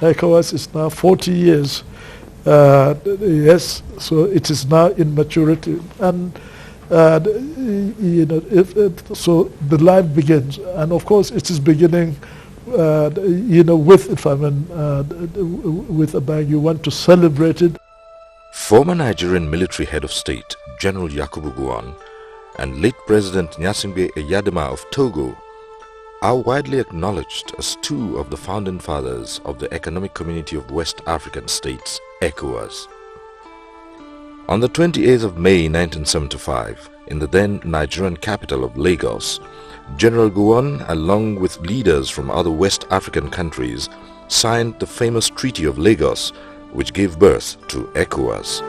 ECOWAS is now 40 years. Yes, so it is now in maturity, and so the life begins, and of course it is beginning. With with a bang, you want to celebrate it. Former Nigerian military head of state General Yakubu Gowon and late President Gnassingbé Eyadema of Togo are widely acknowledged as two of the founding fathers of the Economic Community of West African States, ECOWAS. On the 28th of May 1975, in the then Nigerian capital of Lagos, General Gowon, along with leaders from other West African countries, signed the famous Treaty of Lagos, which gave birth to ECOWAS.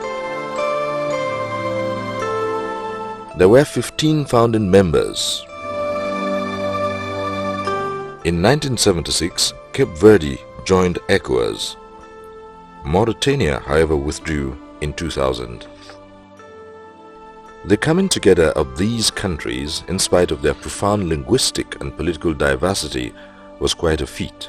There were 15 founding members. In 1976, Cape Verde joined ECOWAS. Mauritania, however, withdrew in 2000. The coming together of these countries, in spite of their profound linguistic and political diversity, was quite a feat.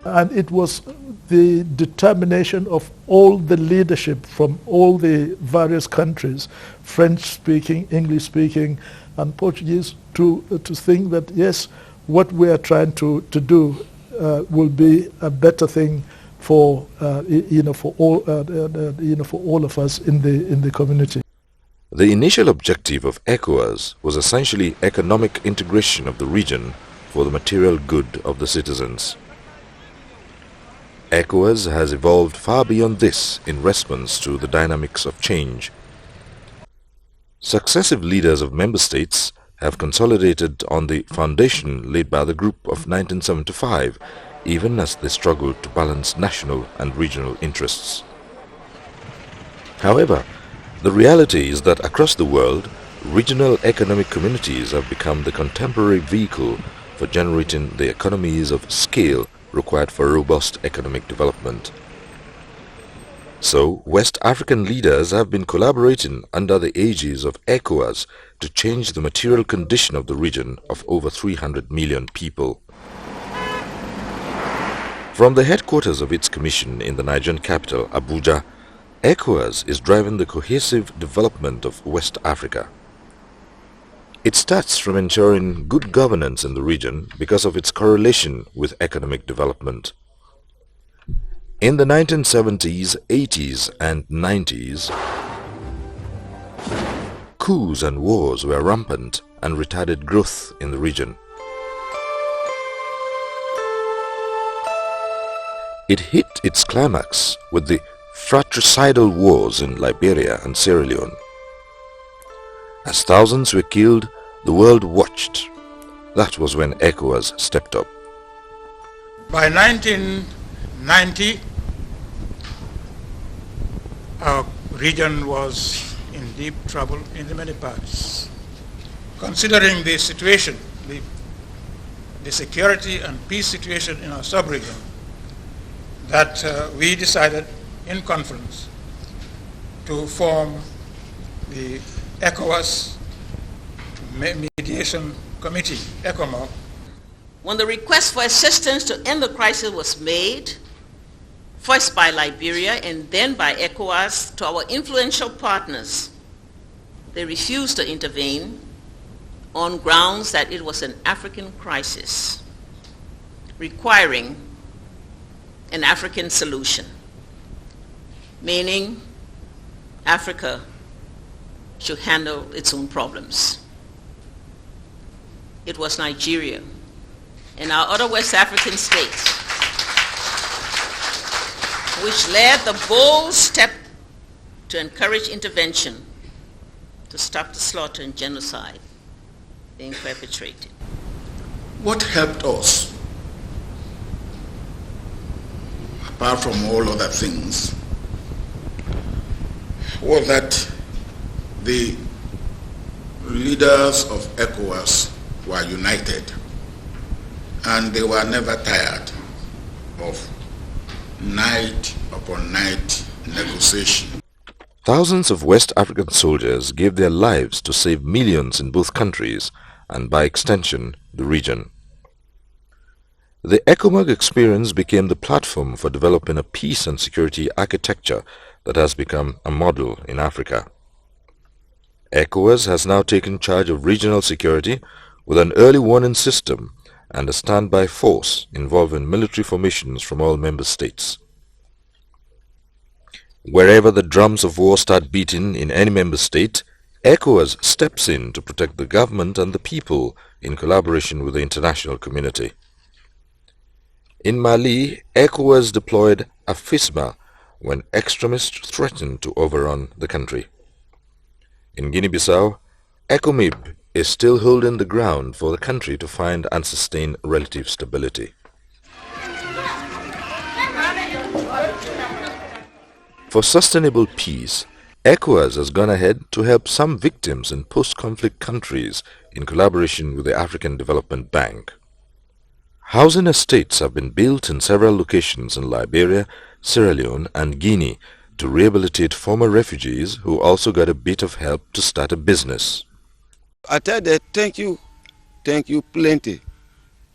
And it was the determination of all the leadership from all the various countries, French-speaking, English-speaking, and Portuguese, to think that yes, what we are trying to do will be a better thing for for all of us in the community. The initial objective of ECOWAS was essentially economic integration of the region for the material good of the citizens. ECOWAS has evolved far beyond this in response to the dynamics of change. Successive leaders of member states have consolidated on the foundation laid by the group of 1975, even as they struggled to balance national and regional interests. However, the reality is that across the world, regional economic communities have become the contemporary vehicle for generating the economies of scale required for robust economic development. So, West African leaders have been collaborating under the aegis of ECOWAS to change the material condition of the region of over 300 million people. From the headquarters of its commission in the Nigerian capital, Abuja, ECOWAS is driving the cohesive development of West Africa. It starts from ensuring good governance in the region because of its correlation with economic development. In the 1970s, 80s and 90s, coups and wars were rampant and retarded growth in the region. It hit its climax with the fratricidal wars in Liberia and Sierra Leone. As thousands were killed, the world watched. That was when ECOWAS stepped up. By 1990, our region was in deep trouble in many parts. Considering the situation, the security and peace situation in our sub-region, that we decided in conference to form the ECOWAS Mediation Committee, ECOMOC. When the request for assistance to end the crisis was made, first by Liberia and then by ECOWAS, to our influential partners, they refused to intervene on grounds that it was an African crisis requiring an African solution, meaning Africa should handle its own problems. It was Nigeria and our other West African states which led the bold step to encourage intervention to stop the slaughter and genocide being perpetrated. What helped us, apart from all other things, was that the leaders of ECOWAS were united, and they were never tired of night upon night negotiation. Thousands of West African soldiers gave their lives to save millions in both countries and by extension the region. The ECOMOG experience became the platform for developing a peace and security architecture that has become a model in Africa. Ecowas has now taken charge of regional security with an early warning system and a standby force involving military formations from all member states. Wherever the drums of war start beating in any member state, ECOWAS steps in to protect the government and the people in collaboration with the international community. In Mali, ECOWAS deployed AFISMA when extremists threatened to overrun the country. In Guinea-Bissau, ECOMIB is still holding the ground for the country to find and sustain relative stability. For sustainable peace, ECOWAS has gone ahead to help some victims in post-conflict countries in collaboration with the African Development Bank. Housing estates have been built in several locations in Liberia, Sierra Leone and Guinea to rehabilitate former refugees who also got a bit of help to start a business. I tell them thank you plenty,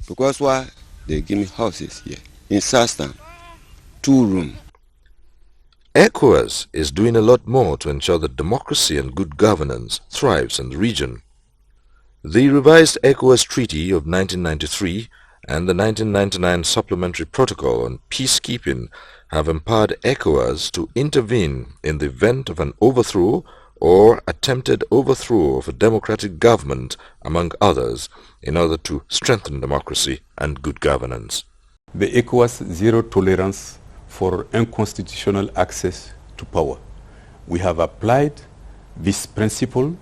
because why they give me houses here in Sastan, 2 rooms. ECOWAS is doing a lot more to ensure that democracy and good governance thrives in the region. The revised ECOWAS Treaty of 1993 and the 1999 Supplementary Protocol on Peacekeeping have empowered ECOWAS to intervene in the event of an overthrow or attempted overthrow of a democratic government, among others, in order to strengthen democracy and good governance. The ECOWAS zero tolerance for unconstitutional access to power. We have applied this principle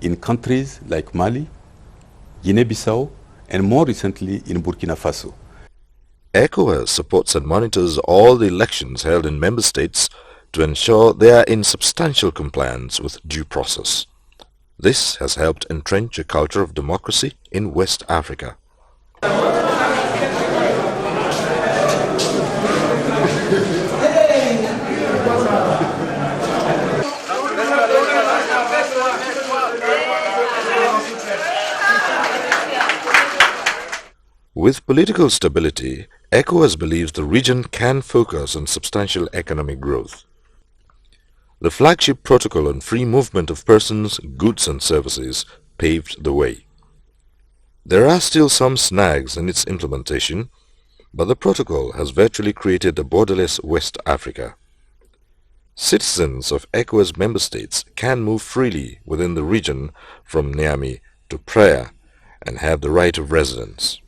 in countries like Mali, Guinea-Bissau, and more recently in Burkina Faso. ECOWAS supports and monitors all the elections held in member states to ensure they are in substantial compliance with due process. This has helped entrench a culture of democracy in West Africa. With political stability, ECOWAS believes the region can focus on substantial economic growth. The flagship protocol on free movement of persons, goods and services paved the way. There are still some snags in its implementation, but the protocol has virtually created a borderless West Africa. Citizens of ECOWAS member states can move freely within the region from Niamey to Praia and have the right of residence.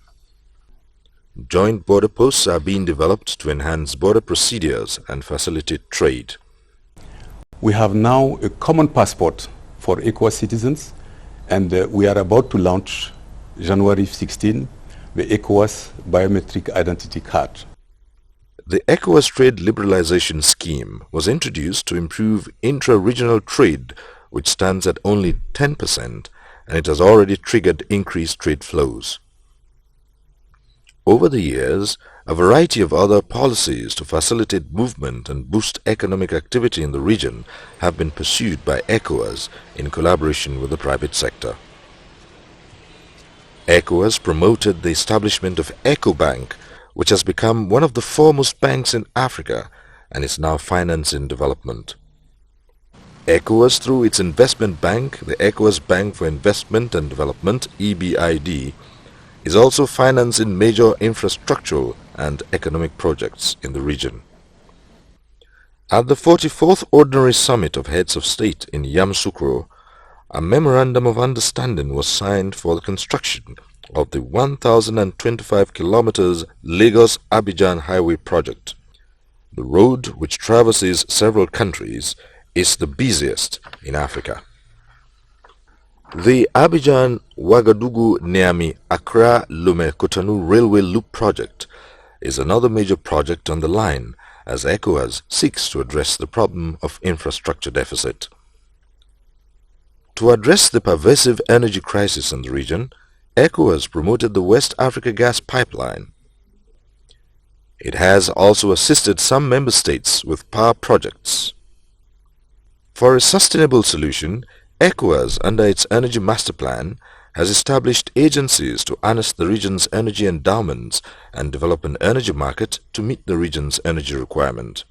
Joint border posts are being developed to enhance border procedures and facilitate trade. We have now a common passport for ECOWAS citizens, and we are about to launch January 16 the ECOWAS biometric identity card. The ECOWAS trade liberalization scheme was introduced to improve intra-regional trade, which stands at only 10%, and it has already triggered increased trade flows. Over the years, a variety of other policies to facilitate movement and boost economic activity in the region have been pursued by ECOWAS in collaboration with the private sector. ECOWAS promoted the establishment of EcoBank, which has become one of the foremost banks in Africa and is now financing development. ECOWAS, through its investment bank, the ECOWAS Bank for Investment and Development, EBID, is also financing major infrastructural and economic projects in the region. At the 44th Ordinary Summit of Heads of State in Yamoussoukro, a memorandum of understanding was signed for the construction of the 1,025 kilometers Lagos-Abidjan Highway project. The road, which traverses several countries, is the busiest in Africa. The Abidjan-Ouagadougou-Niamey-Accra-Lomé-Cotonou Railway Loop project is another major project on the line as ECOWAS seeks to address the problem of infrastructure deficit. To address the pervasive energy crisis in the region, ECOWAS promoted the West Africa Gas Pipeline. It has also assisted some member states with power projects. For a sustainable solution, ECOWAS, under its Energy Master Plan, has established agencies to harness the region's energy endowments and develop an energy market to meet the region's energy requirement.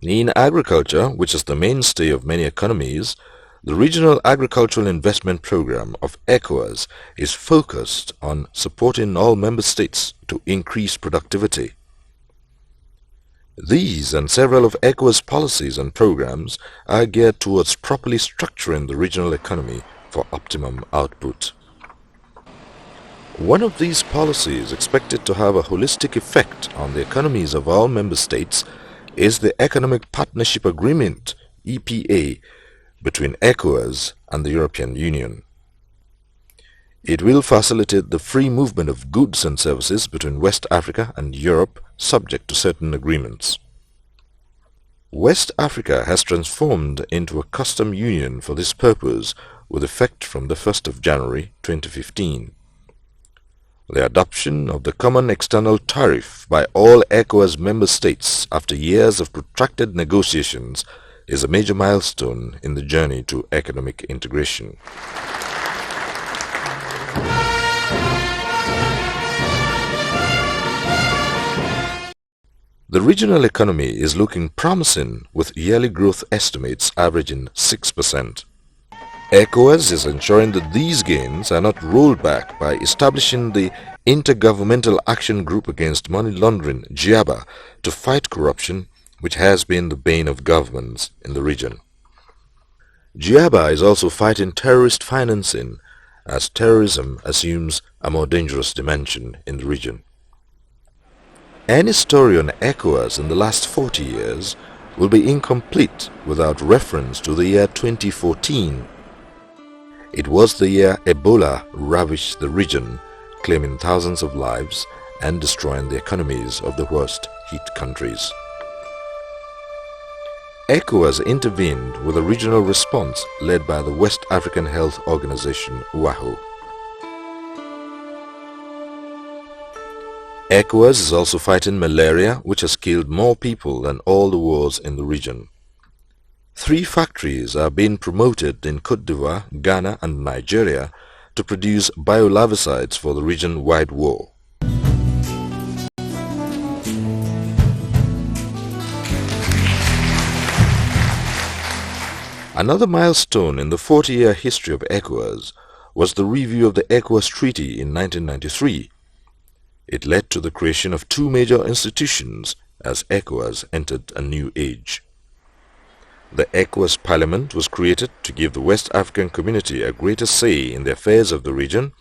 In agriculture, which is the mainstay of many economies, the Regional Agricultural Investment Program of Ecowas is focused on supporting all member states to increase productivity. These and several of Ecowas policies and programs are geared towards properly structuring the regional economy for optimum output. One of these policies expected to have a holistic effect on the economies of all member states is the Economic Partnership Agreement, EPA, between Ecowas and the European Union. It will facilitate the free movement of goods and services between West Africa and Europe, subject to certain agreements. West Africa has transformed into a custom union for this purpose with effect from the 1st of January 2015. The adoption of the Common External Tariff by all ECOWAS member states after years of protracted negotiations is a major milestone in the journey to economic integration. The regional economy is looking promising with yearly growth estimates averaging 6%. ECOWAS is ensuring that these gains are not rolled back by establishing the Intergovernmental Action Group Against Money Laundering, GIABA, to fight corruption, which has been the bane of governments in the region. GIABA is also fighting terrorist financing, as terrorism assumes a more dangerous dimension in the region. Any story on ECOWAS in the last 40 years will be incomplete without reference to the year 2014. It was the year Ebola ravaged the region, claiming thousands of lives and destroying the economies of the worst hit countries. ECOWAS intervened with a regional response led by the West African Health Organization, WAHO. ECOWAS is also fighting malaria, which has killed more people than all the wars in the region. 3 factories are being promoted in Côte d'Ivoire, Ghana and Nigeria to produce biolarvicides for the region-wide war. Another milestone in the 40-year history of ECOWAS was the review of the ECOWAS Treaty in 1993. It led to the creation of 2 major institutions as ECOWAS entered a new age. The ECOWAS Parliament was created to give the West African community a greater say in the affairs of the region,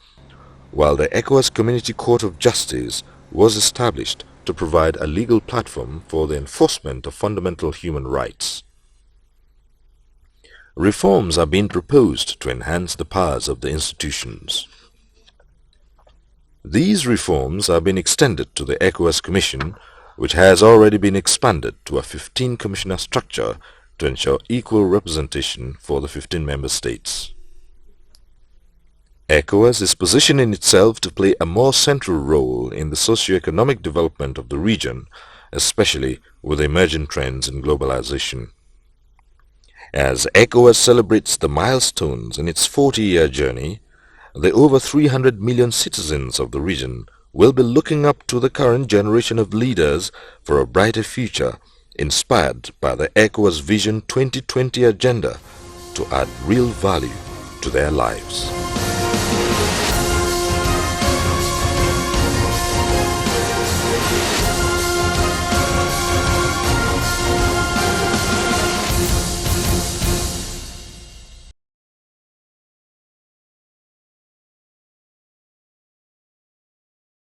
while the ECOWAS Community Court of Justice was established to provide a legal platform for the enforcement of fundamental human rights. Reforms are being proposed to enhance the powers of the institutions. These reforms are being extended to the ECOWAS Commission, which has already been expanded to a 15-commissioner structure to ensure equal representation for the 15 member states. ECOWAS is positioning itself to play a more central role in the socio-economic development of the region, especially with emerging trends in globalization. As ECOWAS celebrates the milestones in its 40-year journey, the over 300 million citizens of the region will be looking up to the current generation of leaders for a brighter future, inspired by the ECOWAS Vision 2020 agenda to add real value to their lives.